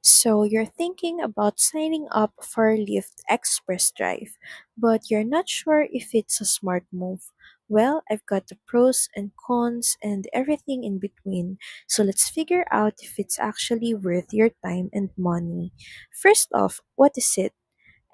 So you're thinking about signing up for Lyft Express Drive, but you're not sure if it's a smart move. Well, I've got the pros and cons and everything in between, so let's figure out if it's actually worth your time and money. First off, what is it?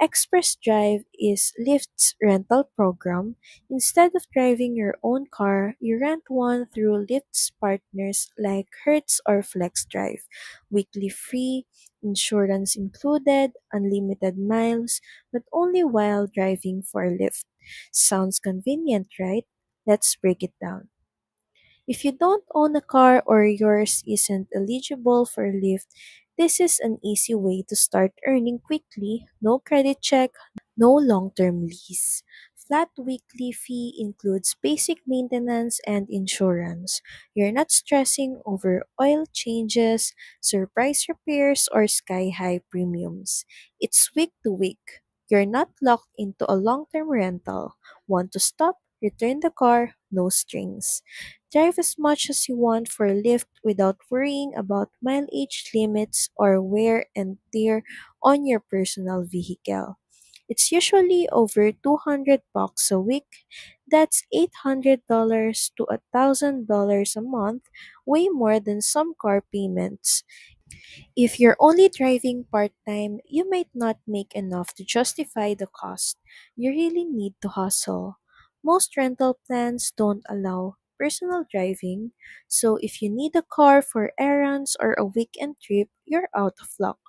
Express Drive is Lyft's rental program. Instead of driving your own car, you rent one through Lyft's partners like Hertz or FlexDrive. Weekly free, insurance included, unlimited miles, but only while driving for Lyft. Sounds convenient, right? Let's break it down. If you don't own a car or yours isn't eligible for Lyft, this is an easy way to start earning quickly. No credit check, no long-term lease. Flat weekly fee includes basic maintenance and insurance. You're not stressing over oil changes, surprise repairs, or sky-high premiums. It's week to week. You're not locked into a long-term rental. Want to stop? Return the car, no strings. Drive as much as you want for Lyft without worrying about mileage limits or wear and tear on your personal vehicle. It's usually over 200 bucks a week. That's $800 to $1,000 a month, way more than some car payments. If you're only driving part-time, you might not make enough to justify the cost. You really need to hustle. Most rental plans don't allow personal driving, so if you need a car for errands or a weekend trip, you're out of luck.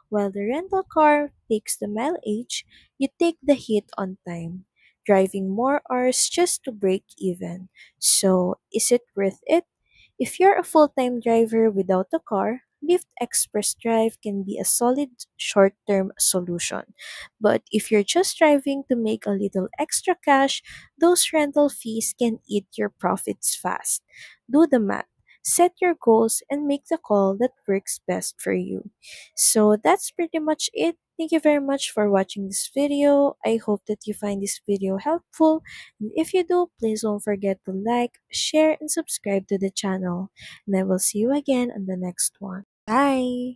While the rental car takes the mileage, you take the hit on time, driving more hours just to break even. So, is it worth it? If you're a full-time driver without a car, Lyft Express Drive can be a solid short-term solution. But if you're just driving to make a little extra cash, those rental fees can eat your profits fast. Do the math. Set your goals and make the call that works best for you. So that's pretty much it. Thank you very much for watching this video. I hope that you find this video helpful. And if you do, please don't forget to like, share, and subscribe to the channel. And I will see you again on the next one. Bye!